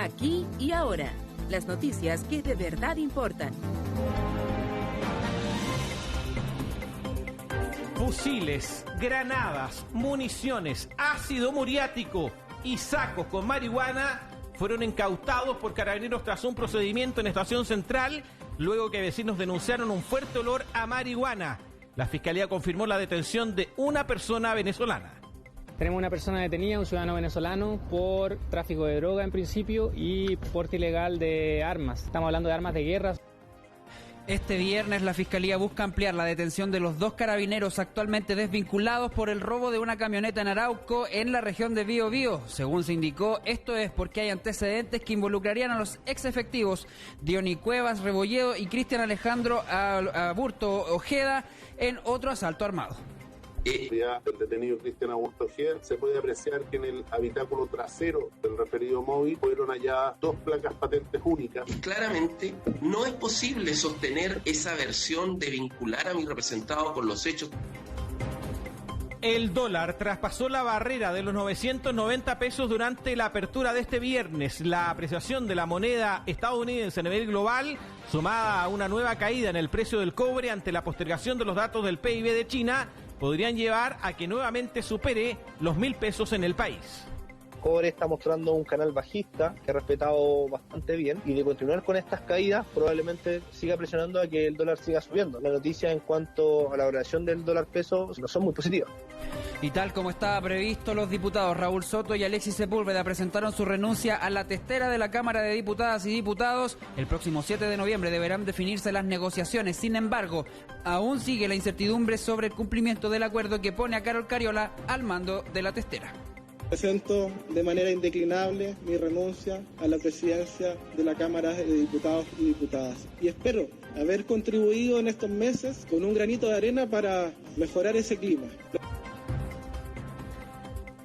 Aquí y ahora, las noticias que de verdad importan. Fusiles, granadas, municiones, ácido muriático y sacos con marihuana fueron incautados por carabineros tras un procedimiento en Estación Central, luego que vecinos denunciaron un fuerte olor a marihuana. La Fiscalía confirmó la detención de una persona venezolana. Tenemos una persona detenida, un ciudadano venezolano, por tráfico de droga en principio y porte ilegal de armas. Estamos hablando de armas de guerra. Este viernes la Fiscalía busca ampliar la detención de los 2 carabineros actualmente desvinculados por el robo de una camioneta en Arauco, en la región de Biobío. Según se indicó, esto es porque hay antecedentes que involucrarían a los ex efectivos Diony Cuevas Rebolledo y Cristian Alejandro Aburto Ojeda en otro asalto armado. Del detenido Cristian Aburto Ojeda, se puede apreciar que en el habitáculo trasero del referido móvil fueron halladas 2 placas patentes únicas. Claramente no es posible sostener esa versión de vincular a mi representado con los hechos. El dólar traspasó la barrera de los 990 pesos durante la apertura de este viernes. La apreciación de la moneda estadounidense a nivel global, sumada a una nueva caída en el precio del cobre ante la postergación de los datos del PIB de China, podrían llevar a que nuevamente supere los 1.000 pesos en el país. Cobre está mostrando un canal bajista que ha respetado bastante bien, y de continuar con estas caídas probablemente siga presionando a que el dólar siga subiendo. Las noticias en cuanto a la variación del dólar peso no son muy positivas. Y tal como estaba previsto, los diputados Raúl Soto y Alexis Sepúlveda presentaron su renuncia a la testera de la Cámara de Diputadas y Diputados. El próximo 7 de noviembre deberán definirse las negociaciones. Sin embargo, aún sigue la incertidumbre sobre el cumplimiento del acuerdo que pone a Carol Cariola al mando de la testera. Presento de manera indeclinable mi renuncia a la presidencia de la Cámara de Diputados y Diputadas. Y espero haber contribuido en estos meses con un granito de arena para mejorar ese clima.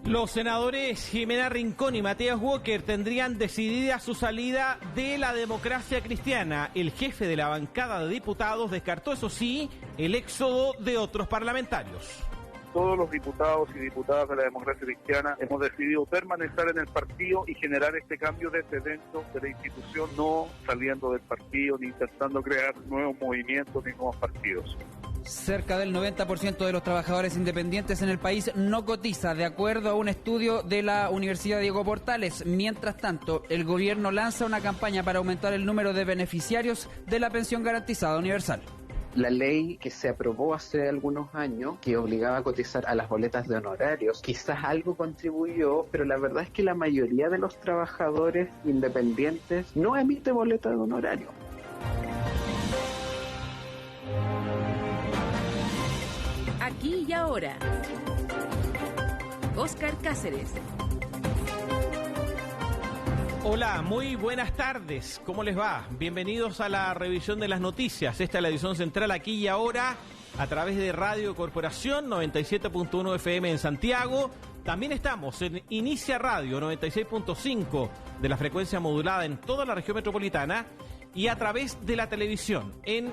Los senadores Jimena Rincón y Matías Walker tendrían decidida su salida de la Democracia Cristiana. El jefe de la bancada de diputados descartó, eso sí, el éxodo de otros parlamentarios. Todos los diputados y diputadas de la Democracia Cristiana hemos decidido permanecer en el partido y generar este cambio desde dentro de la institución, no saliendo del partido ni intentando crear nuevos movimientos ni nuevos partidos. Cerca del 90% de los trabajadores independientes en el país no cotiza, de acuerdo a un estudio de la Universidad Diego Portales. Mientras tanto, el gobierno lanza una campaña para aumentar el número de beneficiarios de la pensión garantizada universal. La ley que se aprobó hace algunos años, que obligaba a cotizar a las boletas de honorarios, quizás algo contribuyó, pero la verdad es que la mayoría de los trabajadores independientes no emite boleta de honorario. Aquí y ahora, Óscar Cáceres. Hola, muy buenas tardes. ¿Cómo les va? Bienvenidos a la revisión de las noticias. Esta es la edición central Aquí y Ahora, a través de Radio Corporación 97.1 FM en Santiago. También estamos en Inicia Radio 96.5 de la frecuencia modulada en toda la región metropolitana, y a través de la televisión en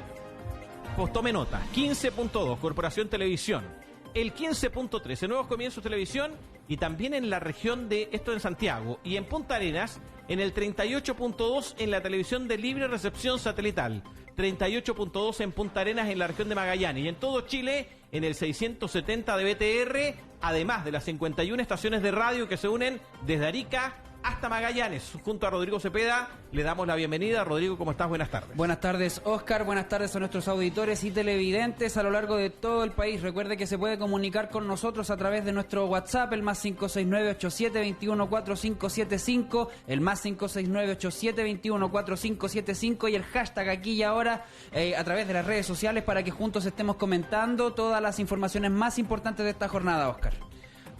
Tome Nota 15.2 Corporación Televisión, el 15.3 en Nuevos Comienzos Televisión, y también en la región de, esto en Santiago, y en Punta Arenas en el 38.2 en la televisión de libre recepción satelital, 38.2 en Punta Arenas en la región de Magallanes, y en todo Chile en el 670 de BTR, además de las 51 estaciones de radio que se unen desde Arica hasta Magallanes. Junto a Rodrigo Cepeda le damos la bienvenida. Rodrigo, ¿cómo estás? Buenas tardes. Buenas tardes, Óscar. Buenas tardes a nuestros auditores y televidentes a lo largo de todo el país. Recuerde que se puede comunicar con nosotros a través de nuestro WhatsApp, el más 569-8721-4575, el más 569-8721-4575, y el hashtag Aquí y Ahora a través de las redes sociales, para que juntos estemos comentando todas las informaciones más importantes de esta jornada, Óscar.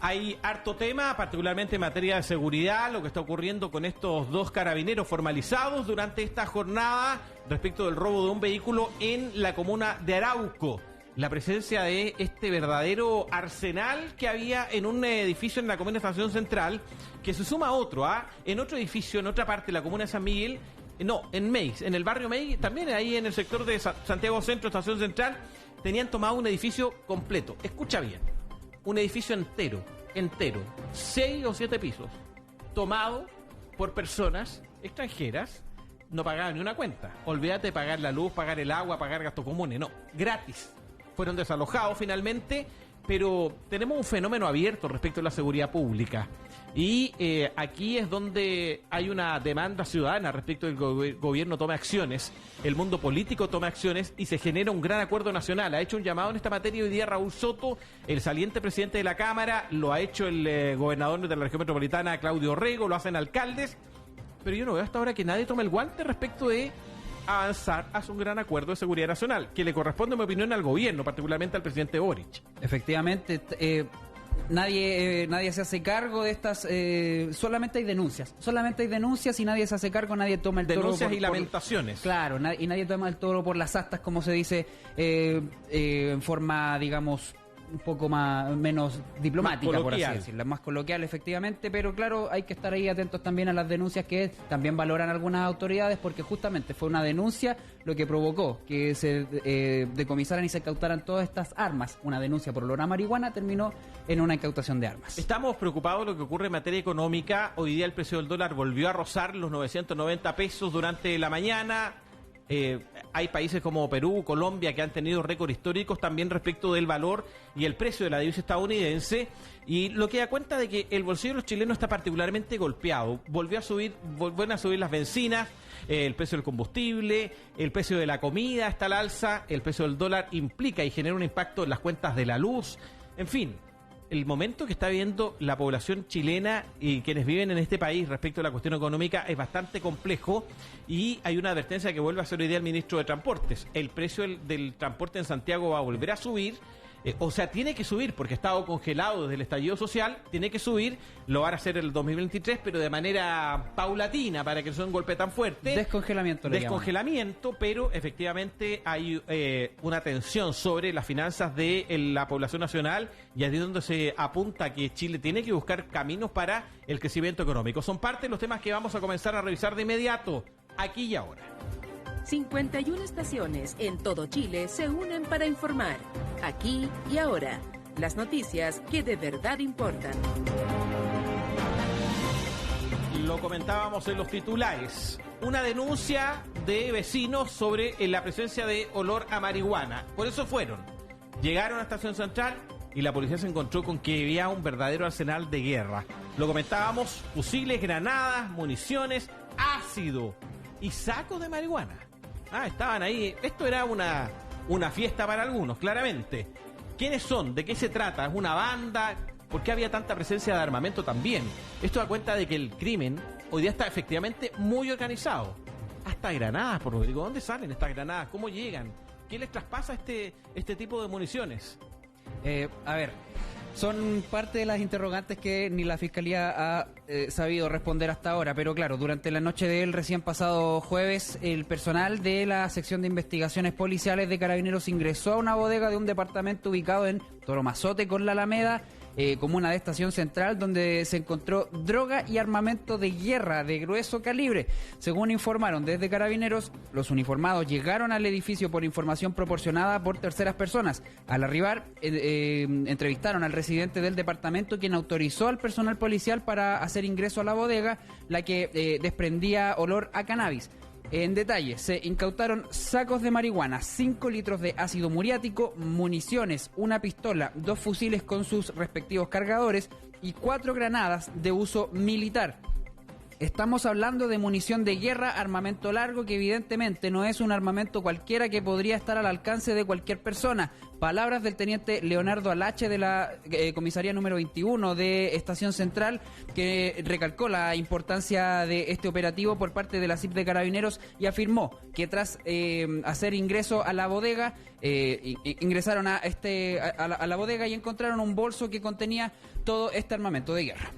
Hay harto tema, particularmente en materia de seguridad, lo que está ocurriendo con estos 2 carabineros formalizados durante esta jornada respecto del robo de un vehículo en la comuna de Arauco. La presencia de este verdadero arsenal que había en un edificio en la comuna de Estación Central, que se suma a otro, en otro edificio, en otra parte de la comuna de San Miguel, en Meis, en el barrio Meis, también ahí en el sector de Santiago Centro, Estación Central, tenían tomado un edificio completo. Escucha bien. Un edificio entero, 6 o 7 pisos, tomado por personas extranjeras no pagaban ni una cuenta. Olvídate de pagar la luz, pagar el agua, pagar gastos comunes. No, gratis. Fueron desalojados finalmente, pero tenemos un fenómeno abierto respecto a la seguridad pública. Y aquí es donde hay una demanda ciudadana respecto del gobierno tome acciones, el mundo político tome acciones y se genera un gran acuerdo nacional. Ha hecho un llamado en esta materia hoy día Raúl Soto, el saliente presidente de la Cámara, lo ha hecho el gobernador de la región metropolitana, Claudio Rego, lo hacen alcaldes, pero yo no veo hasta ahora que nadie tome el guante respecto de avanzar hacia un gran acuerdo de seguridad nacional, que le corresponde, en mi opinión, al gobierno, particularmente al presidente Boric. Efectivamente, nadie se hace cargo de estas, solamente hay denuncias y nadie se hace cargo, nadie toma el toro denuncias y lamentaciones. Claro, y nadie toma el toro por las astas, como se dice, en forma, digamos, un poco menos diplomática, por así decirlo, más coloquial, efectivamente, pero claro, hay que estar ahí atentos también a las denuncias que también valoran algunas autoridades, porque justamente fue una denuncia lo que provocó que se decomisaran y se incautaran todas estas armas. Una denuncia por olor a marihuana terminó en una incautación de armas. Estamos preocupados de lo que ocurre en materia económica. Hoy día el precio del dólar volvió a rozar los 990 pesos durante la mañana. Hay países como Perú, Colombia, que han tenido récords históricos también respecto del valor y el precio de la divisa estadounidense, y lo que da cuenta de que el bolsillo de los chilenos está particularmente golpeado. Vuelven a subir las bencinas, el precio del combustible, el precio de la comida está al alza, el precio del dólar implica y genera un impacto en las cuentas de la luz, en fin. El momento que está viviendo la población chilena y quienes viven en este país respecto a la cuestión económica es bastante complejo, y hay una advertencia que vuelve a hacer hoy día el ministro de Transportes. El precio del transporte en Santiago va a volver a subir, tiene que subir porque ha estado congelado desde el estallido social, tiene que subir, lo van a hacer el 2023, pero de manera paulatina para que no sea un golpe tan fuerte. Descongelamiento, pero efectivamente hay una tensión sobre las finanzas de la población nacional, y ahí es donde se apunta que Chile tiene que buscar caminos para el crecimiento económico. Son parte de los temas que vamos a comenzar a revisar de inmediato, aquí y ahora. 51 estaciones en todo Chile se unen para informar. Aquí y ahora. Las noticias que de verdad importan. Lo comentábamos en los titulares. Una denuncia de vecinos sobre la presencia de olor a marihuana. Por eso fueron. Llegaron a Estación Central y la policía se encontró con que había un verdadero arsenal de guerra. Lo comentábamos, fusiles, granadas, municiones, ácido y sacos de marihuana. Estaban ahí. Esto era una fiesta para algunos, claramente. ¿Quiénes son? ¿De qué se trata? ¿Es una banda? ¿Por qué había tanta presencia de armamento también? Esto da cuenta de que el crimen hoy día está efectivamente muy organizado. Hasta granadas, por Rodrigo. ¿Dónde salen estas granadas? ¿Cómo llegan? ¿Qué les traspasa este tipo de municiones? Son parte de las interrogantes que ni la Fiscalía ha sabido responder hasta ahora, pero claro, durante la noche del recién pasado jueves, el personal de la sección de investigaciones policiales de Carabineros ingresó a una bodega de un departamento ubicado en Toromazote con la Alameda, comuna de Estación Central, donde se encontró droga y armamento de guerra de grueso calibre. Según informaron desde Carabineros, los uniformados llegaron al edificio por información proporcionada por terceras personas. Al arribar, entrevistaron al residente del departamento, quien autorizó al personal policial para hacer ingreso a la bodega, la que desprendía olor a cannabis. En detalle, se incautaron sacos de marihuana, 5 litros de ácido muriático, municiones, una pistola, 2 fusiles con sus respectivos cargadores y 4 granadas de uso militar. Estamos hablando de munición de guerra, armamento largo, que evidentemente no es un armamento cualquiera que podría estar al alcance de cualquier persona. Palabras del teniente Leonardo Alache de la comisaría número 21 de Estación Central, que recalcó la importancia de este operativo por parte de la CIP de Carabineros y afirmó que tras hacer ingreso a la bodega, ingresaron a la bodega y encontraron un bolso que contenía todo este armamento de guerra.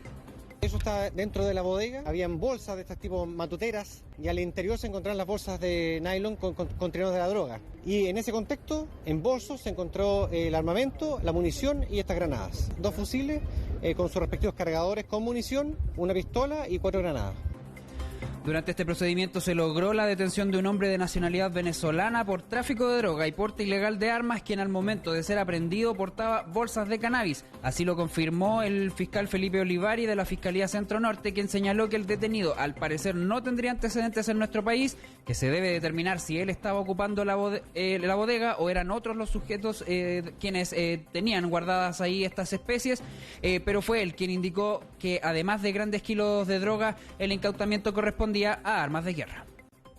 Eso está dentro de la bodega. Habían bolsas de este tipo matuteras y al interior se encontraron las bolsas de nylon con contenidos de la droga. Y en ese contexto, en bolsos, se encontró el armamento, la munición y estas granadas. 2 fusiles con sus respectivos cargadores con munición, una pistola y 4 granadas. Durante este procedimiento se logró la detención de un hombre de nacionalidad venezolana por tráfico de droga y porte ilegal de armas, quien al momento de ser aprehendido portaba bolsas de cannabis. Así lo confirmó el fiscal Felipe Olivari de la Fiscalía Centro Norte, quien señaló que el detenido al parecer no tendría antecedentes en nuestro país, que se debe determinar si él estaba ocupando la bodega o eran otros los sujetos quienes tenían guardadas ahí estas especies, pero fue él quien indicó que además de grandes kilos de droga, el incautamiento correspondía a armas de guerra.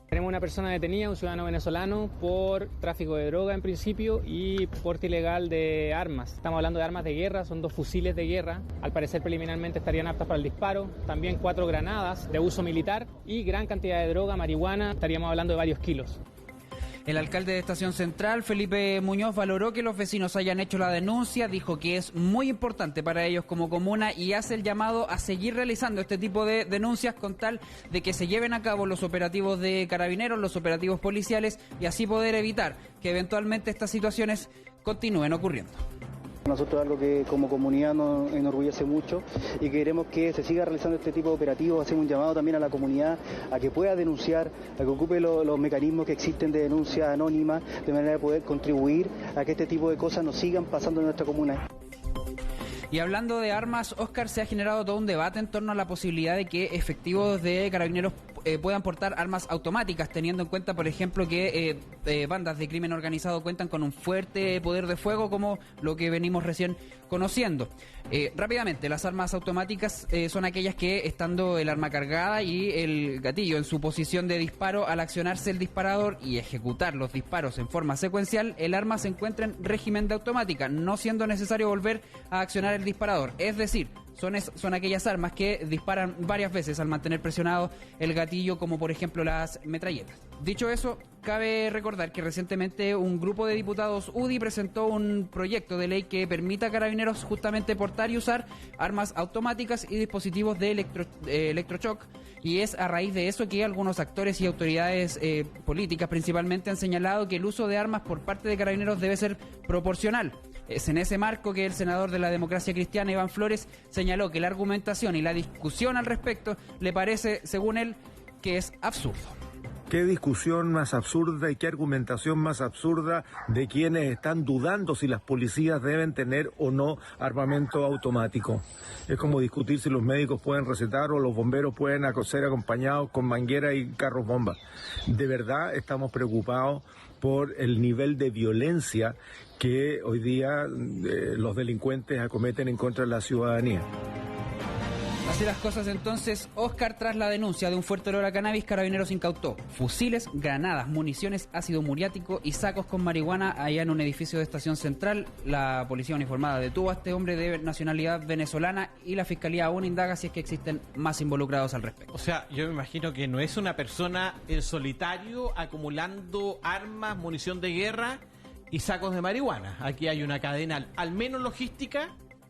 Tenemos una persona detenida, un ciudadano venezolano, por tráfico de droga en principio y porte ilegal de armas. Estamos hablando de armas de guerra, son 2 fusiles de guerra. Al parecer preliminarmente estarían aptas para el disparo. También 4 granadas de uso militar y gran cantidad de droga, marihuana. Estaríamos hablando de varios kilos. El alcalde de Estación Central, Felipe Muñoz, valoró que los vecinos hayan hecho la denuncia, dijo que es muy importante para ellos como comuna y hace el llamado a seguir realizando este tipo de denuncias con tal de que se lleven a cabo los operativos de carabineros, los operativos policiales y así poder evitar que eventualmente estas situaciones continúen ocurriendo. Nosotros es algo que como comunidad nos enorgullece mucho y queremos que se siga realizando este tipo de operativos. Hacemos un llamado también a la comunidad a que pueda denunciar, a que ocupe los mecanismos que existen de denuncia anónima, de manera de poder contribuir a que este tipo de cosas no sigan pasando en nuestra comuna. Y hablando de armas, Óscar, se ha generado todo un debate en torno a la posibilidad de que efectivos de carabineros puedan portar armas automáticas, teniendo en cuenta, por ejemplo, que bandas de crimen organizado cuentan con un fuerte poder de fuego, como lo que venimos recién conociendo. Rápidamente, las armas automáticas son aquellas que, estando el arma cargada y el gatillo en su posición de disparo, al accionarse el disparador y ejecutar los disparos en forma secuencial, el arma se encuentra en régimen de automática, no siendo necesario volver a accionar el disparador. Es decir, son aquellas armas que disparan varias veces al mantener presionado el gatillo, como por ejemplo las metralletas. Dicho eso, cabe recordar que recientemente un grupo de diputados UDI presentó un proyecto de ley que permita a carabineros justamente portar y usar armas automáticas y dispositivos de electroshock, y es a raíz de eso que algunos actores y autoridades políticas principalmente han señalado que el uso de armas por parte de carabineros debe ser proporcional. Es en ese marco que el senador de la Democracia Cristiana, Iván Flores, señaló que la argumentación y la discusión al respecto le parece, según él, que es absurdo. Qué discusión más absurda y qué argumentación más absurda de quienes están dudando si las policías deben tener o no armamento automático. Es como discutir si los médicos pueden recetar o los bomberos pueden ser acompañados con manguera y carros bomba. De verdad estamos preocupados por el nivel de violencia que hoy día los delincuentes acometen en contra de la ciudadanía. Así las cosas entonces, Óscar, tras la denuncia de un fuerte olor a cannabis, Carabineros incautó fusiles, granadas, municiones, ácido muriático y sacos con marihuana allá en un edificio de Estación Central. La policía uniformada detuvo a este hombre de nacionalidad venezolana y la fiscalía aún indaga si es que existen más involucrados al respecto. O sea, yo me imagino que no es una persona en solitario acumulando armas, munición de guerra y sacos de marihuana. Aquí hay una cadena, al menos logística,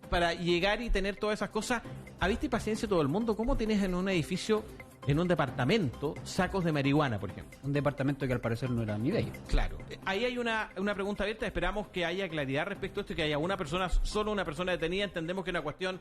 para llegar y tener todas esas cosas. ¿Ha visto y paciencia todo el mundo? ¿Cómo tienes en un edificio, en un departamento, sacos de marihuana, por ejemplo? Un departamento que al parecer no era ni de ellos. Claro. Ahí hay una pregunta abierta. Esperamos que haya claridad respecto a esto y que haya solo una persona detenida. Entendemos que es una cuestión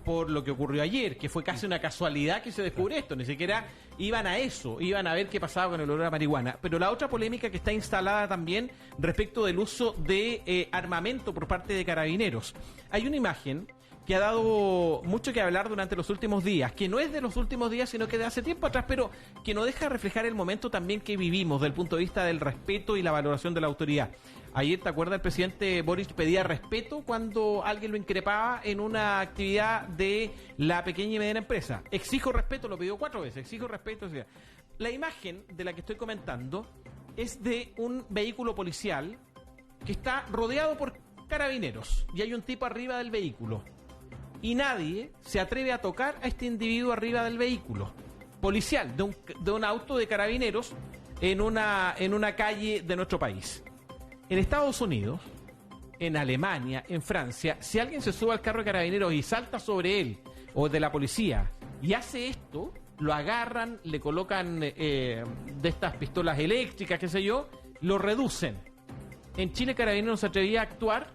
por lo que ocurrió ayer, que fue casi una casualidad que se descubre esto. Ni siquiera iban a eso, iban a ver qué pasaba con el olor a marihuana. Pero la otra polémica que está instalada también respecto del uso de armamento por parte de carabineros. Hay una imagen que ha dado mucho que hablar durante los últimos días, que no es de los últimos días, sino que de hace tiempo atrás, pero que no deja reflejar el momento también que vivimos desde el punto de vista del respeto y la valoración de la autoridad. Ayer, ¿te acuerdas? El presidente Boric pedía respeto cuando alguien lo increpaba en una actividad de la pequeña y mediana empresa. Exijo respeto, lo pidió 4 veces, exijo respeto. O sea, la imagen de la que estoy comentando es de un vehículo policial que está rodeado por carabineros y hay un tipo arriba del vehículo. Y nadie se atreve a tocar a este individuo arriba del vehículo policial, de un auto de carabineros en una calle de nuestro país. En Estados Unidos, en Alemania, en Francia, si alguien se sube al carro de carabineros y salta sobre él, o de la policía, y hace esto, lo agarran, le colocan de estas pistolas eléctricas, qué sé yo, lo reducen. En Chile, Carabineros no se atrevía a actuar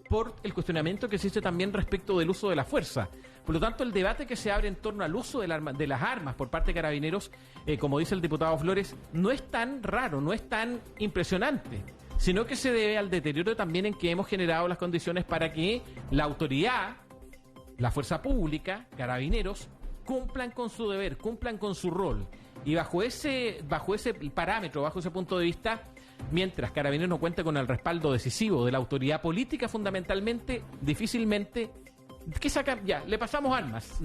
por el cuestionamiento que existe también respecto del uso de la fuerza. Por lo tanto, el debate que se abre en torno al uso de las armas por parte de Carabineros, como dice el diputado Flores, no es tan raro, no es tan impresionante, sino que se debe al deterioro también en que hemos generado las condiciones para que la autoridad, la fuerza pública, Carabineros, cumplan con su deber, cumplan con su rol. Y bajo ese parámetro, bajo ese punto de vista, mientras Carabineros no cuenta con el respaldo decisivo de la autoridad política, fundamentalmente, difícilmente... ¿Qué sacan? Ya, le pasamos armas.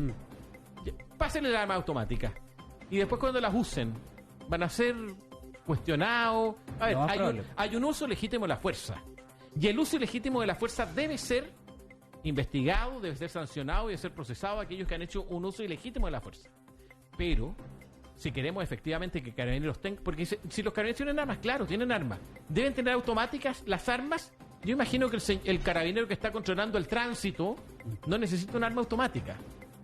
Pásenle la arma automática. Y después cuando las usen, van a ser cuestionados. A ver, hay un uso legítimo de la fuerza. Y el uso ilegítimo de la fuerza debe ser investigado, debe ser sancionado y debe ser procesado a aquellos que han hecho un uso ilegítimo de la fuerza. Pero, si queremos efectivamente que Carabineros tengan... Porque si los Carabineros tienen armas, claro, tienen armas. Deben tener automáticas las armas. Yo imagino que el carabinero que está controlando el tránsito no necesita un arma automática.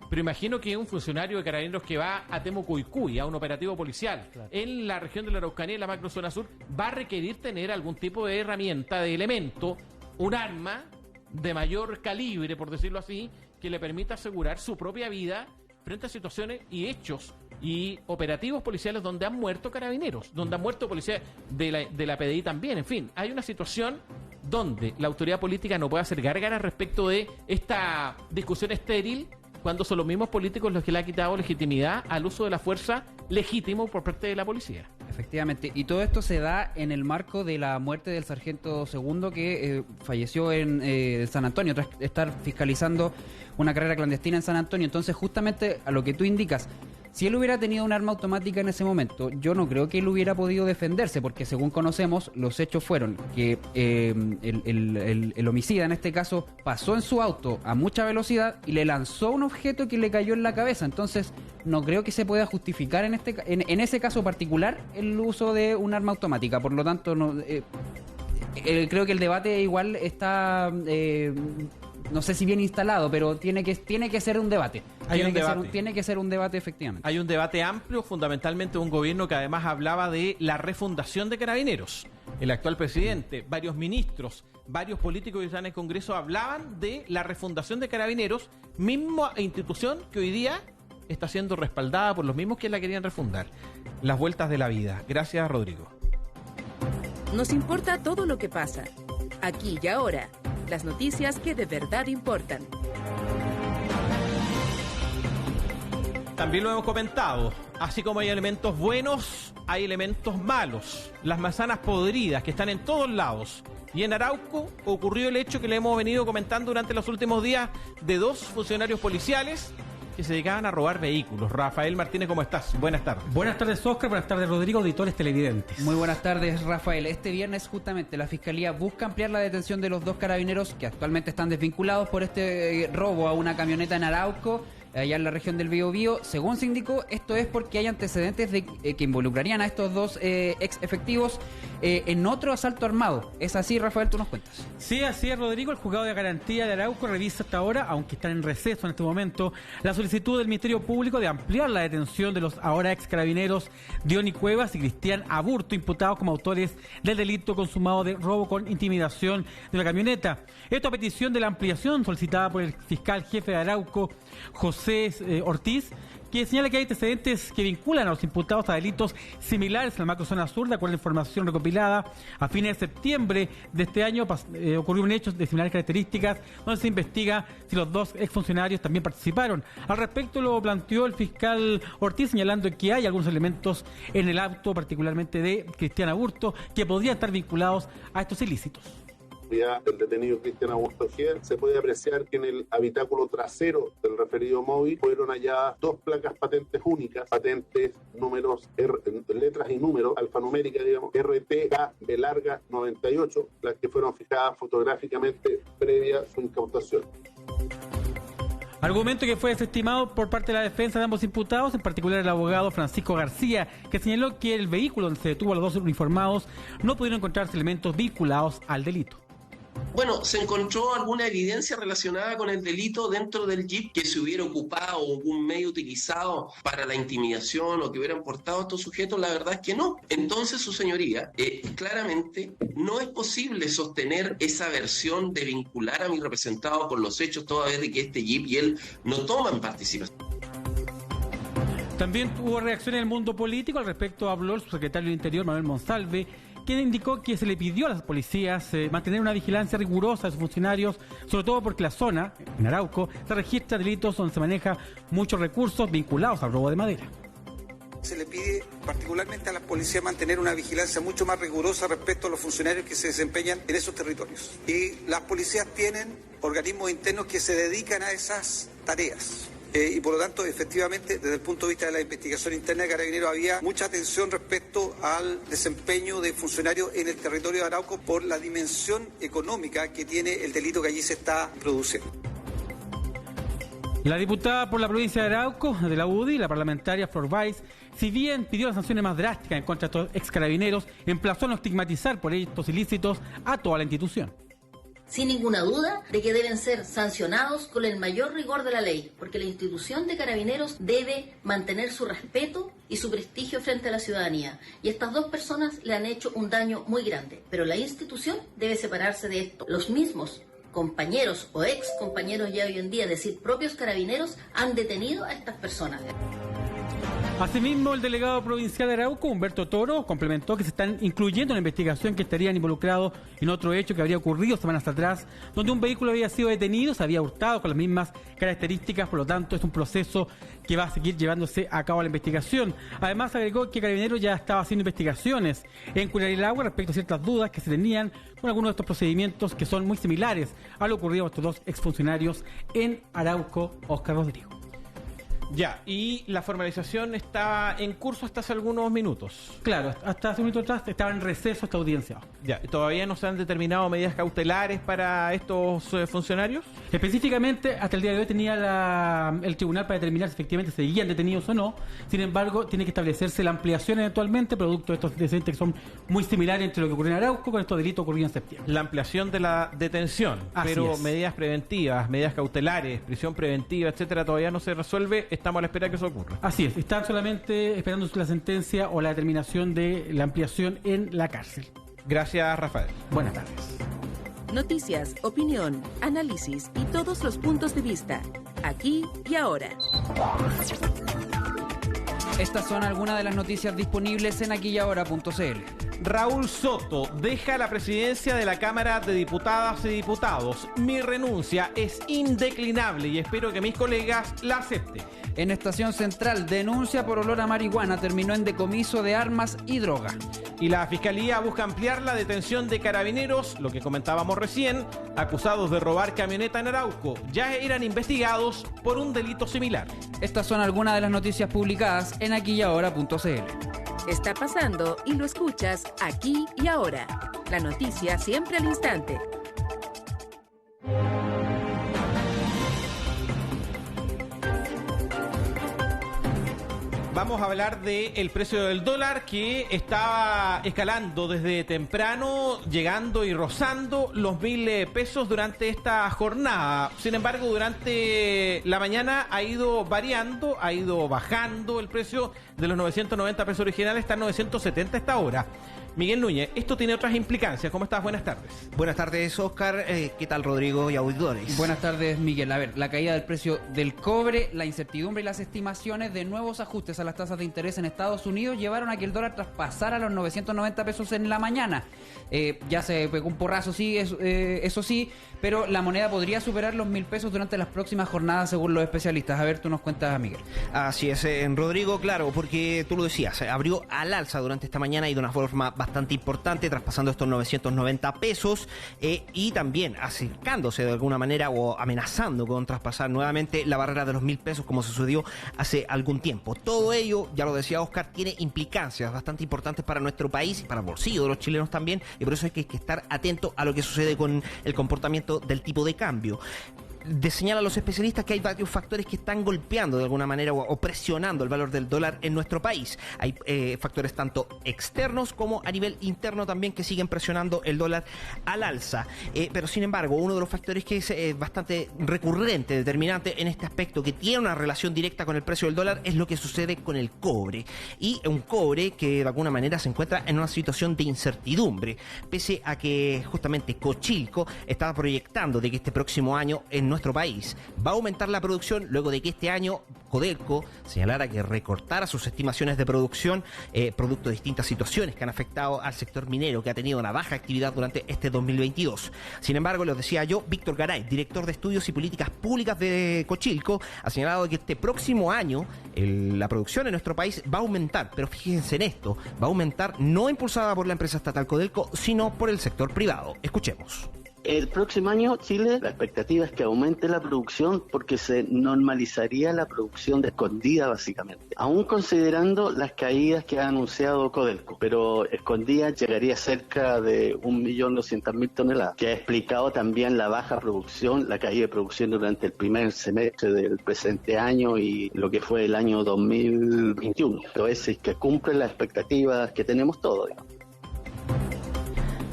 Pero imagino que un funcionario de Carabineros que va a Temucuicui, a un operativo policial, en la región de la Araucanía, en la macrozona sur, va a requerir tener algún tipo de herramienta, de elemento, un arma de mayor calibre, por decirlo así, que le permita asegurar su propia vida frente a situaciones y hechos y operativos policiales donde han muerto carabineros, donde han muerto policías de la PDI también. En fin, hay una situación donde la autoridad política no puede hacer gárgaras respecto de esta discusión estéril, cuando son los mismos políticos los que le han quitado legitimidad al uso de la fuerza legítimo por parte de la policía. Efectivamente, y todo esto se da en el marco de la muerte del sargento segundo que falleció en San Antonio, tras estar fiscalizando una carrera clandestina en San Antonio. Entonces, justamente a lo que tú indicas, si él hubiera tenido un arma automática en ese momento, yo no creo que él hubiera podido defenderse, porque según conocemos, los hechos fueron que el homicida, en este caso, pasó en su auto a mucha velocidad y le lanzó un objeto que le cayó en la cabeza. Entonces, no creo que se pueda justificar en ese caso particular el uso de un arma automática. Por lo tanto, creo que el debate igual está... no sé si bien instalado, pero tiene que ser un debate. Tiene que ser un debate, efectivamente. Hay un debate amplio, fundamentalmente de un gobierno que además hablaba de la refundación de Carabineros. El actual presidente, varios ministros, varios políticos que están en el Congreso hablaban de la refundación de Carabineros, misma institución que hoy día está siendo respaldada por los mismos que la querían refundar. Las vueltas de la vida. Gracias, Rodrigo. Nos importa todo lo que pasa, aquí y ahora. Las noticias que de verdad importan. También lo hemos comentado, así como hay elementos buenos, hay elementos malos. Las manzanas podridas que están en todos lados. Y en Arauco ocurrió el hecho que le hemos venido comentando durante los últimos días de 2 funcionarios policiales que se dedicaban a robar vehículos. Rafael Martínez, ¿cómo estás? Buenas tardes. Buenas tardes, Oscar. Buenas tardes, Rodrigo, auditores televidentes. Muy buenas tardes, Rafael. Este viernes, justamente, la Fiscalía busca ampliar la detención de los 2 carabineros que actualmente están desvinculados por este robo a una camioneta en Arauco, allá en la región del Biobío. Según se indicó, esto es porque hay antecedentes que involucrarían a estos 2 ex efectivos en otro asalto armado. ¿Es así, Rafael? ¿Tú nos cuentas? Sí, así es, Rodrigo. El juzgado de garantía de Arauco revisa hasta ahora, aunque están en receso en este momento, la solicitud del Ministerio Público de ampliar la detención de los ahora ex carabineros Diony Cuevas y Cristian Aburto, imputados como autores del delito consumado de robo con intimidación de la camioneta. Esto a petición de la ampliación solicitada por el fiscal jefe de Arauco, José Ortiz, que señala que hay antecedentes que vinculan a los imputados a delitos similares en la macrozona sur. De acuerdo a la información recopilada, a fines de septiembre de este año ocurrió un hecho de similares características donde se investiga si los 2 exfuncionarios también participaron. Al respecto lo planteó el fiscal Ortiz, señalando que hay algunos elementos en el auto, particularmente de Cristian Aburto, que podrían estar vinculados a estos ilícitos. Del detenido Cristian Aburto Giel, se puede apreciar que en el habitáculo trasero del referido móvil fueron halladas 2 placas patentes únicas, patentes números, letras y números, alfanumérica, digamos, RTK B larga 98, las que fueron fijadas fotográficamente previa su incautación. Argumento que fue desestimado por parte de la defensa de ambos imputados, en particular el abogado Francisco García, que señaló que el vehículo donde se detuvo a los 2 uniformados no pudieron encontrarse elementos vinculados al delito. Bueno, se encontró alguna evidencia relacionada con el delito dentro del jeep que se hubiera ocupado o algún medio utilizado para la intimidación o que hubieran portado a estos sujetos. La verdad es que no. Entonces, su señoría, claramente no es posible sostener esa versión de vincular a mi representado con los hechos toda vez de que este jeep y él no toman participación. También hubo reacción en el mundo político. Al respecto habló el subsecretario del Interior, Manuel Monsalve, quien indicó que se le pidió a las policías mantener una vigilancia rigurosa de sus funcionarios, sobre todo porque la zona, en Arauco, se registra delitos donde se maneja muchos recursos vinculados al robo de madera. Se le pide particularmente a las policías mantener una vigilancia mucho más rigurosa respecto a los funcionarios que se desempeñan en esos territorios. Y las policías tienen organismos internos que se dedican a esas tareas. Y por lo tanto, efectivamente, desde el punto de vista de la investigación interna de Carabineros había mucha atención respecto al desempeño de funcionarios en el territorio de Arauco por la dimensión económica que tiene el delito que allí se está produciendo. La diputada por la provincia de Arauco, de la UDI, la parlamentaria Flor Weiss, si bien pidió las sanciones más drásticas en contra de estos ex carabineros, emplazó a no estigmatizar por estos ilícitos a toda la institución. Sin ninguna duda de que deben ser sancionados con el mayor rigor de la ley, porque la institución de Carabineros debe mantener su respeto y su prestigio frente a la ciudadanía. Y estas dos personas le han hecho un daño muy grande, pero la institución debe separarse de esto. Los mismos compañeros o ex compañeros ya hoy en día, es decir, propios carabineros, han detenido a estas personas. Asimismo, el delegado provincial de Arauco, Humberto Toro, complementó que se están incluyendo en la investigación que estarían involucrados en otro hecho que habría ocurrido semanas atrás, donde un vehículo había sido detenido, se había hurtado con las mismas características, por lo tanto es un proceso que va a seguir llevándose a cabo la investigación. Además, agregó que Carabineros ya estaba haciendo investigaciones en Curariagua respecto a ciertas dudas que se tenían con algunos de estos procedimientos que son muy similares a lo ocurrido a estos dos exfuncionarios en Arauco, Óscar Rodrigo. Ya, y la formalización está en curso hasta hace algunos minutos. Claro, hasta hace un minuto atrás estaba en receso esta audiencia. Ya, ¿todavía no se han determinado medidas cautelares para estos funcionarios? Específicamente, hasta el día de hoy tenía el tribunal para determinar si efectivamente seguían detenidos o no. Sin embargo, tiene que establecerse la ampliación eventualmente, producto de estos antecedentes que son muy similares entre lo que ocurrió en Arauco con estos delitos ocurridos en septiembre. La ampliación de la detención, así pero es. Medidas preventivas, medidas cautelares, prisión preventiva, etcétera, todavía no se resuelve. Estamos a la espera de que eso ocurra. Así es, están solamente esperando la sentencia o la determinación de la ampliación en la cárcel. Gracias, Rafael. Buenas tardes. Noticias, opinión, análisis y todos los puntos de vista. Aquí y ahora. Estas son algunas de las noticias disponibles en aquiyahora.cl. Raúl Soto deja la presidencia de la Cámara de Diputadas y Diputados. Mi renuncia es indeclinable y espero que mis colegas la acepten. En Estación Central, denuncia por olor a marihuana terminó en decomiso de armas y droga. Y la Fiscalía busca ampliar la detención de carabineros, lo que comentábamos recién, acusados de robar camioneta en Arauco. Ya eran investigados por un delito similar. Estas son algunas de las noticias publicadas en aquiyahora.cl. Está pasando y lo escuchas aquí y ahora. La noticia siempre al instante. Vamos a hablar del precio del dólar que estaba escalando desde temprano, llegando y rozando los 1.000 pesos durante esta jornada. Sin embargo, durante la mañana ha ido variando, ha ido bajando el precio de los 990 pesos originales, está en 970 esta hora. Miguel Núñez, esto tiene otras implicancias. ¿Cómo estás? Buenas tardes. Buenas tardes, Óscar. ¿Qué tal, Rodrigo y auditores? Buenas tardes, Miguel. A ver, la caída del precio del cobre, la incertidumbre y las estimaciones de nuevos ajustes a las tasas de interés en Estados Unidos llevaron a que el dólar traspasara los 990 pesos en la mañana. Ya se pegó un porrazo, sí, eso sí, pero la moneda podría superar los 1.000 pesos durante las próximas jornadas, según los especialistas. A ver, tú nos cuentas, Miguel. Así es, Rodrigo, claro, porque tú lo decías, abrió al alza durante esta mañana y de una forma bastante importante, traspasando estos 990 pesos y también acercándose de alguna manera o amenazando con traspasar nuevamente la barrera de los 1.000 pesos como sucedió hace algún tiempo. Todo ello, ya lo decía Óscar, tiene implicancias bastante importantes para nuestro país y para el bolsillo de los chilenos también, y por eso hay que estar atento a lo que sucede con el comportamiento del tipo de cambio. señalan los especialistas que hay varios factores que están golpeando de alguna manera o presionando el valor del dólar en nuestro país. Hay factores tanto externos como a nivel interno también que siguen presionando el dólar al alza. Pero sin embargo, uno de los factores que es bastante recurrente, determinante en este aspecto, que tiene una relación directa con el precio del dólar, es lo que sucede con el cobre. Y un cobre que de alguna manera se encuentra en una situación de incertidumbre, pese a que justamente Cochilco estaba proyectando de que este próximo año en nuestro país va a aumentar la producción, luego de que este año Codelco señalara que recortara sus estimaciones de producción producto de distintas situaciones que han afectado al sector minero, que ha tenido una baja actividad durante este 2022. Sin embargo, lo decía yo, Víctor Garay, director de Estudios y Políticas Públicas de Cochilco, ha señalado que este próximo año la producción en nuestro país va a aumentar, pero fíjense en esto, va a aumentar no impulsada por la empresa estatal Codelco, sino por el sector privado. Escuchemos. El próximo año, Chile, la expectativa es que aumente la producción porque se normalizaría la producción de escondida, básicamente. Aún considerando las caídas que ha anunciado Codelco, pero escondida llegaría cerca de 1.200.000 toneladas, que ha explicado también la baja producción, la caída de producción durante el primer semestre del presente año y lo que fue el año 2021. Entonces, es que cumple las expectativas que tenemos todos, digamos.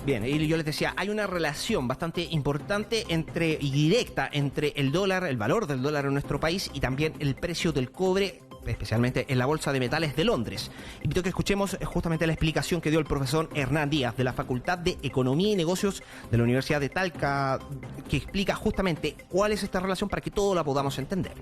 Bien, y yo les decía, hay una relación bastante importante y directa entre el dólar, el valor del dólar en nuestro país y también el precio del cobre, especialmente en la Bolsa de Metales de Londres. Invito a que escuchemos justamente la explicación que dio el profesor Hernán Díaz de la Facultad de Economía y Negocios de la Universidad de Talca, que explica justamente cuál es esta relación para que todos la podamos entender.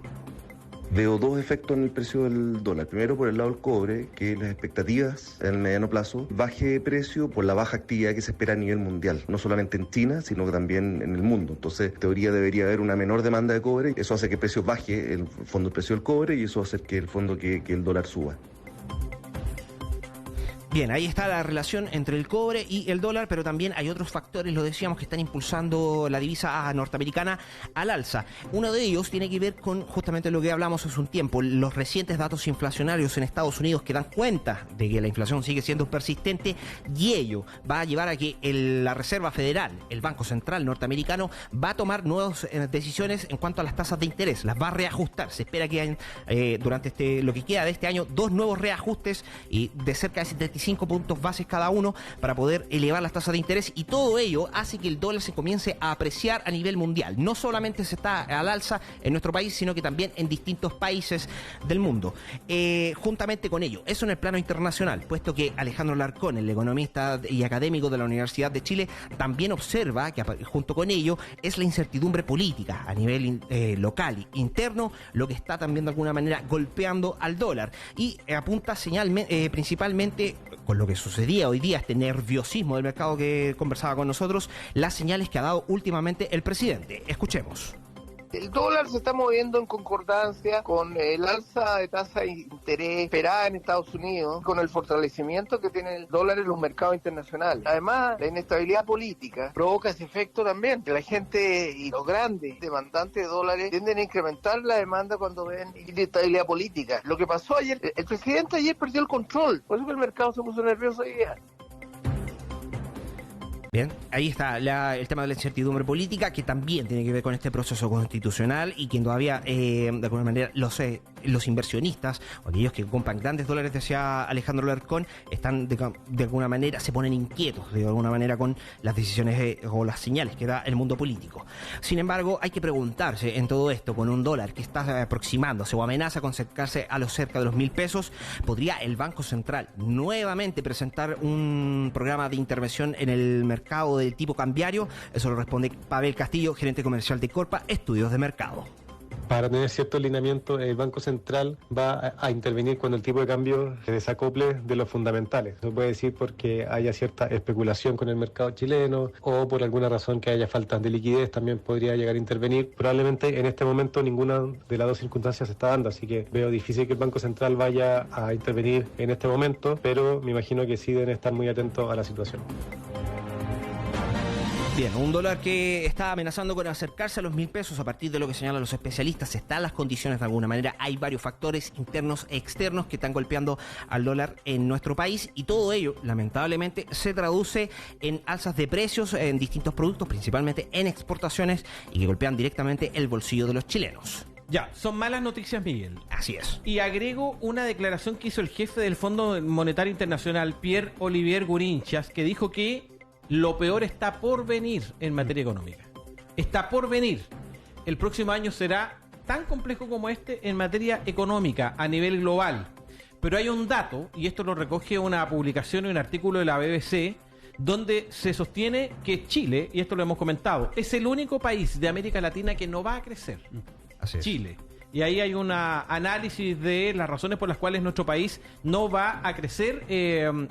Veo dos efectos en el precio del dólar. Primero, por el lado del cobre, que las expectativas en el mediano plazo baje de precio por la baja actividad que se espera a nivel mundial, no solamente en China, sino que también en el mundo. Entonces, en teoría debería haber una menor demanda de cobre, eso hace que el precio baje, el fondo el precio del cobre, y eso hace que el fondo que el dólar suba. Bien, ahí está la relación entre el cobre y el dólar, pero también hay otros factores, lo decíamos, que están impulsando la divisa norteamericana al alza. Uno de ellos tiene que ver con justamente lo que hablamos hace un tiempo, los recientes datos inflacionarios en Estados Unidos que dan cuenta de que la inflación sigue siendo persistente, y ello va a llevar a que la Reserva Federal, el Banco Central norteamericano, va a tomar nuevas decisiones en cuanto a las tasas de interés, las va a reajustar. Se espera que hayan, durante lo que queda de este año, 2 nuevos reajustes y de cerca de 75 puntos bases cada uno para poder elevar las tasas de interés, y todo ello hace que el dólar se comience a apreciar a nivel mundial. No solamente se está al alza en nuestro país, sino que también en distintos países del mundo. Juntamente con ello, eso en el plano internacional, puesto que Alejandro Larcón, el economista y académico de la Universidad de Chile, también observa que junto con ello es la incertidumbre política a nivel local e interno lo que está también de alguna manera golpeando al dólar, y apunta principalmente con lo que sucedía hoy día, este nerviosismo del mercado que conversaba con nosotros, las señales que ha dado últimamente el presidente. Escuchemos. El dólar se está moviendo en concordancia con el alza de tasa de interés esperada en Estados Unidos, con el fortalecimiento que tiene el dólar en los mercados internacionales. Además, la inestabilidad política provoca ese efecto también, que la gente y los grandes demandantes de dólares tienden a incrementar la demanda cuando ven inestabilidad política. Lo que pasó ayer, el presidente ayer perdió el control, por eso que el mercado se puso nervioso hoy día. Bien, ahí está el tema de la incertidumbre política, que también tiene que ver con este proceso constitucional, y que todavía, de alguna manera, los inversionistas, o aquellos que compran grandes dólares, decía Alejandro Larcón, están de alguna manera, se ponen inquietos de alguna manera con las decisiones o las señales que da el mundo político. Sin embargo, hay que preguntarse en todo esto, con un dólar que está aproximándose o amenaza con acercarse a los cerca de los 1.000 pesos, ¿podría el Banco Central nuevamente presentar un programa de intervención en el mercado del tipo cambiario? Eso lo responde Pavel Castillo, gerente comercial de Corpa Estudios de Mercado. Para tener cierto alineamiento, el Banco Central va a intervenir cuando el tipo de cambio se desacople de los fundamentales. Se puede decir porque haya cierta especulación con el mercado chileno, o por alguna razón que haya faltas de liquidez, también podría llegar a intervenir. Probablemente en este momento ninguna de las dos circunstancias se está dando, así que veo difícil que el Banco Central vaya a intervenir en este momento, pero me imagino que sí deben estar muy atentos a la situación. Bien, un dólar que está amenazando con acercarse a los 1.000 pesos a partir de lo que señalan los especialistas. Están las condiciones de alguna manera. Hay varios factores internos e externos que están golpeando al dólar en nuestro país y todo ello, lamentablemente, se traduce en alzas de precios en distintos productos, principalmente en exportaciones y que golpean directamente el bolsillo de los chilenos. Ya, son malas noticias, Miguel. Así es. Y agrego una declaración que hizo el jefe del Fondo Monetario Internacional, Pierre-Olivier Gourinchas, que dijo que lo peor está por venir en materia económica. Está por venir. El próximo año será tan complejo como este en materia económica a nivel global. Pero hay un dato, y esto lo recoge una publicación y un artículo de la BBC, donde se sostiene que Chile, y esto lo hemos comentado, es el único país de América Latina que no va a crecer. Así es. Chile. Y ahí hay un análisis de las razones por las cuales nuestro país no va a crecer,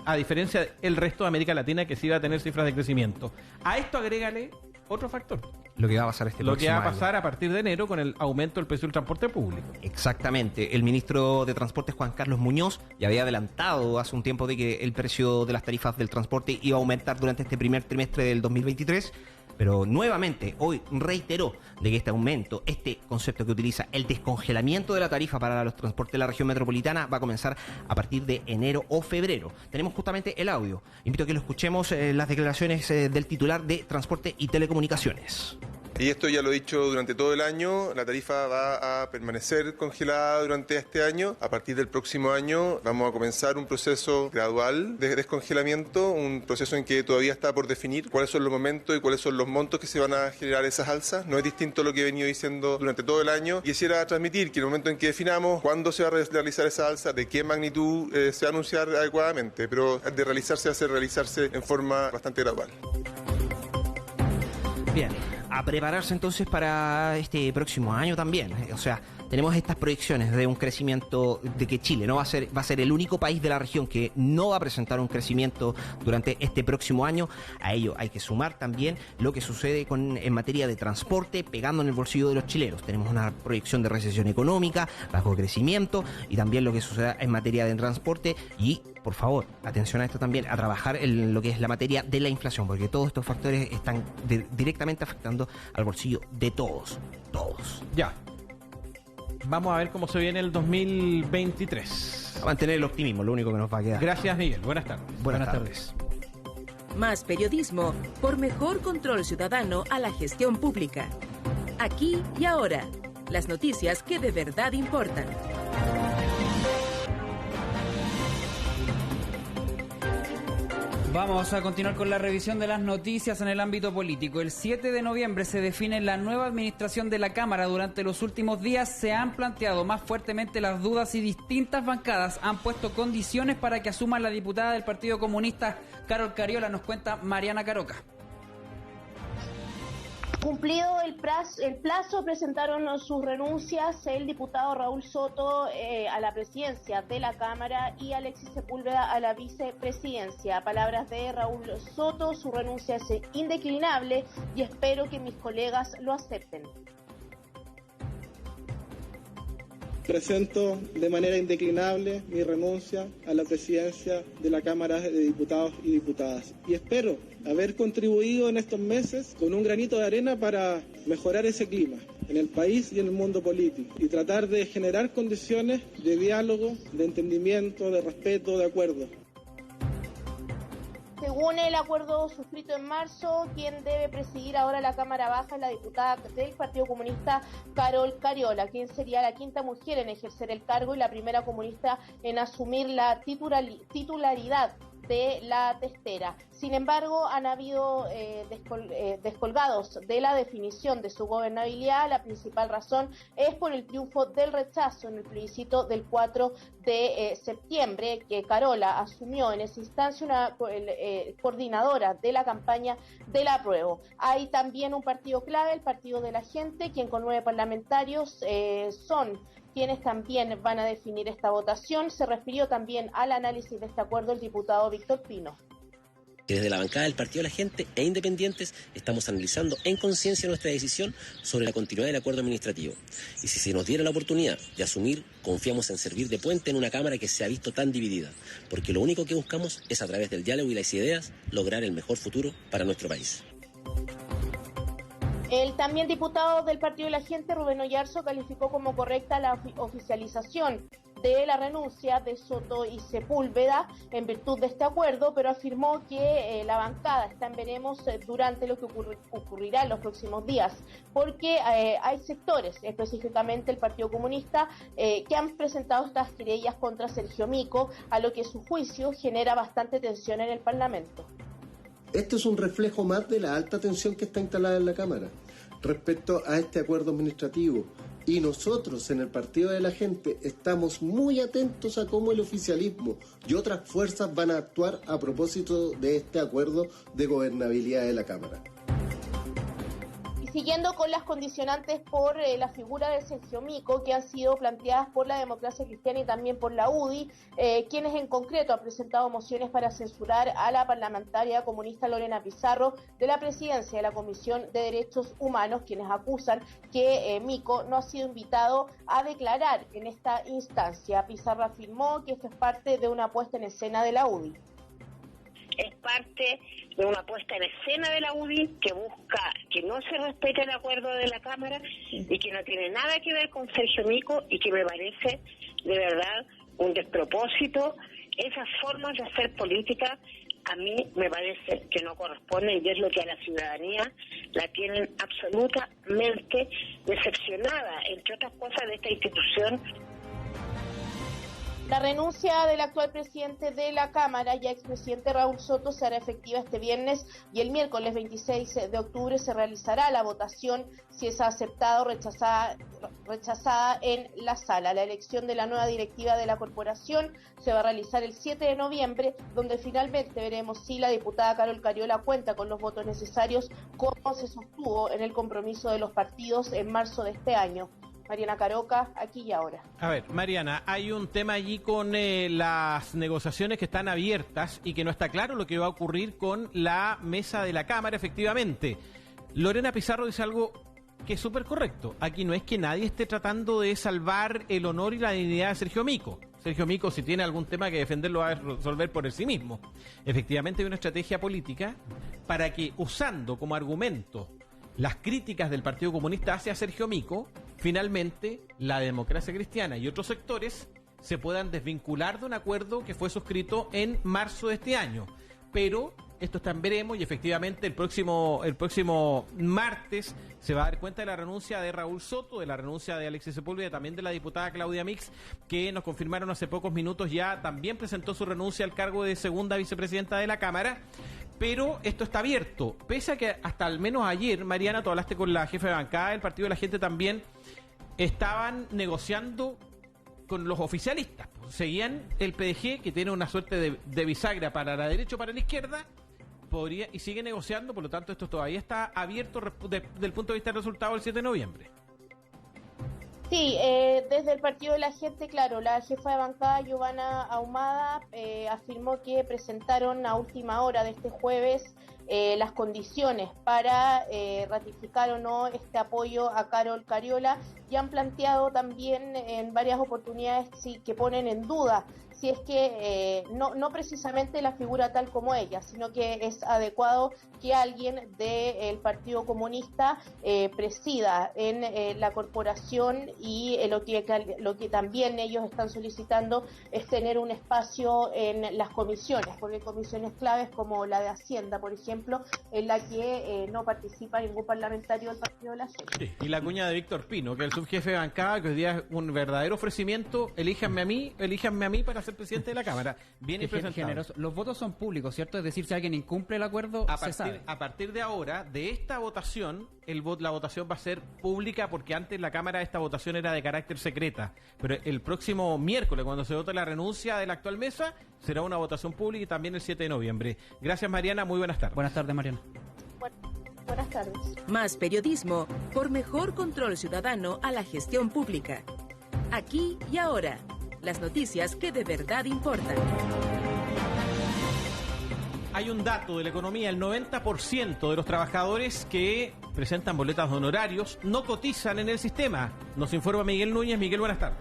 a diferencia del resto de América Latina, que sí va a tener cifras de crecimiento. A esto agrégale otro factor. Lo que va a pasar Lo que va a pasar a partir de enero con el aumento del precio del transporte público. Exactamente. El ministro de Transportes, Juan Carlos Muñoz, ya había adelantado hace un tiempo de que el precio de las tarifas del transporte iba a aumentar durante este primer trimestre del 2023. Pero nuevamente, hoy reiteró de que este aumento, este concepto que utiliza, el descongelamiento de la tarifa para los transportes de la región metropolitana, va a comenzar a partir de enero o febrero. Tenemos justamente el audio. Invito a que lo escuchemos, las declaraciones del titular de Transporte y Telecomunicaciones. Y esto ya lo he dicho durante todo el año, la tarifa va a permanecer congelada durante este año. A partir del próximo año vamos a comenzar un proceso gradual de descongelamiento, un proceso en que todavía está por definir cuáles son los momentos y cuáles son los montos que se van a generar esas alzas. No es distinto a lo que he venido diciendo durante todo el año. Quisiera transmitir que en el momento en que definamos cuándo se va a realizar esa alza, de qué magnitud se va a anunciar adecuadamente, pero de realizarse va a ser realizarse en forma bastante gradual. Bien, a prepararse entonces para este próximo año también. O sea, tenemos estas proyecciones de un crecimiento, de que Chile no va a ser el único país de la región que no va a presentar un crecimiento durante este próximo año. A ello hay que sumar también lo que sucede en materia de transporte, pegando en el bolsillo de los chilenos. Tenemos una proyección de recesión económica, bajo crecimiento y también lo que suceda en materia de transporte y, por favor, atención a esto también, a trabajar en lo que es la materia de la inflación, porque todos estos factores están directamente afectando al bolsillo de todos. Ya. Vamos a ver cómo se viene el 2023. A mantener el optimismo, lo único que nos va a quedar. Gracias, Miguel. Buenas tardes. Buenas tardes. Más periodismo por mejor control ciudadano a la gestión pública. Aquí y ahora, las noticias que de verdad importan. Vamos a continuar con la revisión de las noticias en el ámbito político. El 7 de noviembre se define la nueva administración de la Cámara. Durante los últimos días se han planteado más fuertemente las dudas y distintas bancadas han puesto condiciones para que asuma la diputada del Partido Comunista, Carol Cariola. Nos cuenta Mariana Caroca. Cumplido el plazo, presentaron sus renuncias el diputado Raúl Soto a la presidencia de la Cámara y Alexis Sepúlveda a la vicepresidencia. A palabras de Raúl Soto, su renuncia es indeclinable y espero que mis colegas lo acepten. Presento de manera indeclinable mi renuncia a la presidencia de la Cámara de Diputados y Diputadas. Y espero haber contribuido en estos meses con un granito de arena para mejorar ese clima en el país y en el mundo político y tratar de generar condiciones de diálogo, de entendimiento, de respeto, de acuerdo. Según el acuerdo suscrito en marzo, quien debe presidir ahora la Cámara Baja es la diputada del Partido Comunista, Carol Cariola, quien sería la quinta mujer en ejercer el cargo y la primera comunista en asumir la titularidad de la testera. Sin embargo, han habido descolgados de la definición de su gobernabilidad. La principal razón es por el triunfo del rechazo en el plebiscito del 4 de septiembre, que Carola asumió en esa instancia una coordinadora de la campaña del apruebo. Hay también un partido clave, el Partido de la Gente, quien con 9 parlamentarios son quienes también van a definir esta votación. Se refirió también al análisis de este acuerdo el diputado Víctor Pino. Desde la bancada del Partido de la Gente e independientes estamos analizando en conciencia nuestra decisión sobre la continuidad del acuerdo administrativo. Y si se nos diera la oportunidad de asumir, confiamos en servir de puente en una Cámara que se ha visto tan dividida, porque lo único que buscamos es, a través del diálogo y las ideas, lograr el mejor futuro para nuestro país. El también diputado del Partido de la Gente, Rubén Oyarzo, calificó como correcta la oficialización de la renuncia de Soto y Sepúlveda en virtud de este acuerdo, pero afirmó que la bancada está en veremos durante lo que ocurrirá en los próximos días, porque hay sectores, específicamente el Partido Comunista, que han presentado estas querellas contra Sergio Mico, a lo que su juicio genera bastante tensión en el Parlamento. Esto es un reflejo más de la alta tensión que está instalada en la Cámara respecto a este acuerdo administrativo. Y nosotros en el Partido de la Gente estamos muy atentos a cómo el oficialismo y otras fuerzas van a actuar a propósito de este acuerdo de gobernabilidad de la Cámara. Siguiendo con las condicionantes por la figura de Sergio Mico, que han sido planteadas por la Democracia Cristiana y también por la UDI, quienes en concreto han presentado mociones para censurar a la parlamentaria comunista Lorena Pizarro de la presidencia de la Comisión de Derechos Humanos, quienes acusan que Mico no ha sido invitado a declarar en esta instancia. Pizarro afirmó que esto es parte de una puesta en escena de la UDI. Es parte de una puesta en escena de la UDI que busca que no se respete el acuerdo de la Cámara y que no tiene nada que ver con Sergio Mico, y que me parece de verdad un despropósito. Esas formas de hacer política a mí me parece que no corresponden, y es lo que a la ciudadanía la tienen absolutamente decepcionada, entre otras cosas, de esta institución. La renuncia del actual presidente de la Cámara y expresidente Raúl Soto se hará efectiva este viernes, y el miércoles 26 de octubre se realizará la votación si es aceptada o rechazada en la sala. La elección de la nueva directiva de la corporación se va a realizar el 7 de noviembre, donde finalmente veremos si la diputada Carol Cariola cuenta con los votos necesarios, como se sostuvo en el compromiso de los partidos en marzo de este año. Mariana Caroca, aquí y ahora. A ver, Mariana, hay un tema allí con las negociaciones que están abiertas y que no está claro lo que va a ocurrir con la mesa de la Cámara, efectivamente. Lorena Pizarro dice algo que es súper correcto. Aquí no es que nadie esté tratando de salvar el honor y la dignidad de Sergio Mico. Sergio Mico, si tiene algún tema que defender, lo va a resolver por sí mismo. Efectivamente hay una estrategia política para que, usando como argumento las críticas del Partido Comunista hacia Sergio Mico, finalmente la Democracia Cristiana y otros sectores se puedan desvincular de un acuerdo que fue suscrito en marzo de este año. Pero esto está en veremos, y efectivamente el próximo martes se va a dar cuenta de la renuncia de Raúl Soto, de la renuncia de Alexis Sepúlveda y también de la diputada Claudia Mix, que nos confirmaron hace pocos minutos ya también presentó su renuncia al cargo de segunda vicepresidenta de la Cámara. Pero esto está abierto, pese a que hasta al menos ayer, Mariana, tú hablaste con la jefa de bancada del Partido de la Gente también, estaban negociando con los oficialistas. Seguían el PDG, que tiene una suerte de bisagra para la derecha o para la izquierda, y sigue negociando, por lo tanto esto todavía está abierto desde el punto de vista del resultado del 7 de noviembre. Sí, desde el Partido de la Gente, claro, la jefa de bancada, Giovanna Ahumada, afirmó que presentaron a última hora de este jueves las condiciones para ratificar o no este apoyo a Carol Cariola, y han planteado también en varias oportunidades que ponen en duda si es que no precisamente la figura tal como ella, sino que es adecuado que alguien del Partido Comunista presida en la corporación, y lo que también ellos están solicitando es tener un espacio en las comisiones, porque hay comisiones claves como la de Hacienda, por ejemplo, en la que no participa ningún parlamentario del Partido de la Gente. Sí, y la cuña de Víctor Pino, que es el subjefe de bancada, que hoy día es un verdadero ofrecimiento: elíjanme a mí para ser presidente de la Cámara. Bien generoso. Los votos son públicos, ¿cierto? Es decir, si alguien incumple el acuerdo, se sabe. A partir de ahora, de esta votación, la votación va a ser pública, porque antes la Cámara esta votación era de carácter secreta. Pero el próximo miércoles, cuando se vote la renuncia de la actual mesa, será una votación pública, y también el 7 de noviembre. Gracias, Mariana. Muy buenas tardes. Buenas tardes, Mariana. Buenas tardes. Más periodismo por mejor control ciudadano a la gestión pública. Aquí y ahora, las noticias que de verdad importan. Hay un dato de la economía: el 90% de los trabajadores que presentan boletas de honorarios no cotizan en el sistema. Nos informa Miguel Núñez. Miguel, buenas tardes.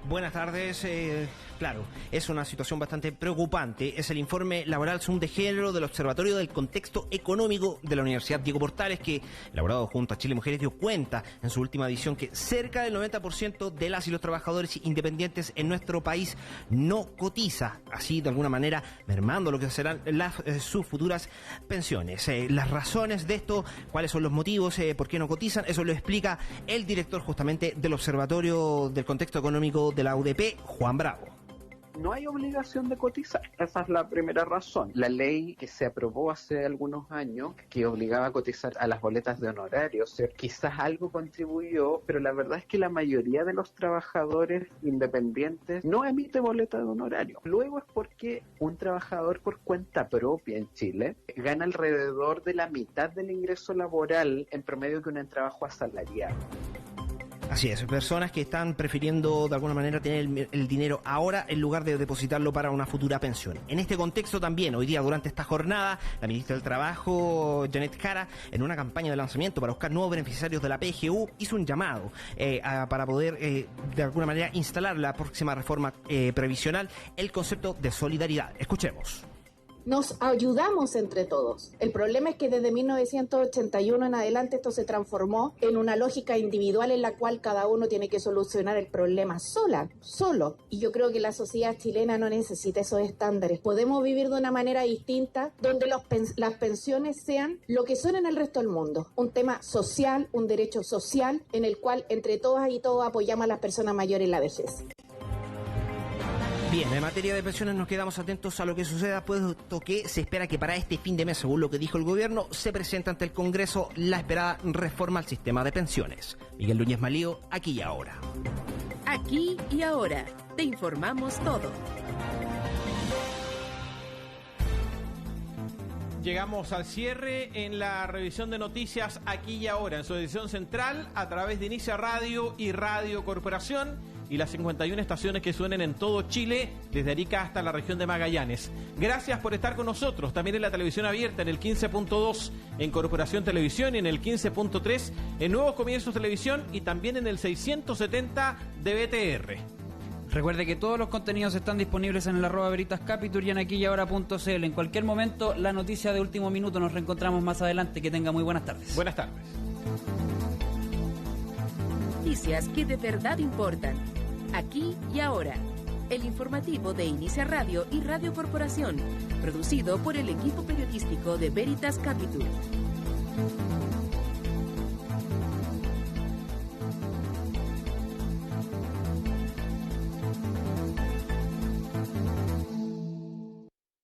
Buenas tardes. Claro, es una situación bastante preocupante. Es el informe laboral Zoom de género del Observatorio del Contexto Económico de la Universidad Diego Portales, que, elaborado junto a Chile Mujeres, dio cuenta en su última edición que cerca del 90% de las y los trabajadores independientes en nuestro país no cotiza, así de alguna manera mermando lo que serán sus futuras pensiones. Las razones de esto, cuáles son los motivos, por qué no cotizan, eso lo explica el director justamente del Observatorio del Contexto Económico de la UDP, Juan Bravo. No hay obligación de cotizar, esa es la primera razón. La ley que se aprobó hace algunos años, que obligaba a cotizar a las boletas de honorarios, quizás algo contribuyó, pero la verdad es que la mayoría de los trabajadores independientes no emite boleta de honorario. Luego es porque un trabajador por cuenta propia en Chile gana alrededor de la mitad del ingreso laboral en promedio que un trabajo asalariado. Así es, personas que están prefiriendo de alguna manera tener el dinero ahora en lugar de depositarlo para una futura pensión. En este contexto también, hoy día durante esta jornada, la ministra del Trabajo, Janet Jara, en una campaña de lanzamiento para buscar nuevos beneficiarios de la PGU, hizo un llamado para poder de alguna manera instalar la próxima reforma previsional, el concepto de solidaridad. Escuchemos. Nos ayudamos entre todos. El problema es que desde 1981 en adelante esto se transformó en una lógica individual en la cual cada uno tiene que solucionar el problema solo. Y yo creo que la sociedad chilena no necesita esos estándares. Podemos vivir de una manera distinta donde las pensiones sean lo que son en el resto del mundo. Un tema social, un derecho social en el cual entre todas y todos apoyamos a las personas mayores en la vejez. Bien, en materia de pensiones nos quedamos atentos a lo que suceda, puesto que se espera que para este fin de mes, según lo que dijo el gobierno, se presente ante el Congreso la esperada reforma al sistema de pensiones. Miguel Núñez Malío, Aquí y Ahora. Aquí y Ahora, te informamos todo. Llegamos al cierre en la revisión de noticias Aquí y Ahora, en su edición central, a través de Inicia Radio y Radio Corporación, y las 51 estaciones que suenen en todo Chile, desde Arica hasta la región de Magallanes. Gracias por estar con nosotros, también en la televisión abierta, en el 15.2 en Corporación Televisión y en el 15.3 en Nuevos Comienzos Televisión y también en el 670 de BTR. Recuerde que todos los contenidos están disponibles en el @veritascapitur y en aquiyahora.cl. En cualquier momento, la noticia de último minuto. Nos reencontramos más adelante. Que tenga muy buenas tardes. Buenas tardes. Noticias que de verdad importan. Aquí y Ahora. El informativo de Inicia Radio y Radio Corporación. Producido por el equipo periodístico de Veritas Capitur.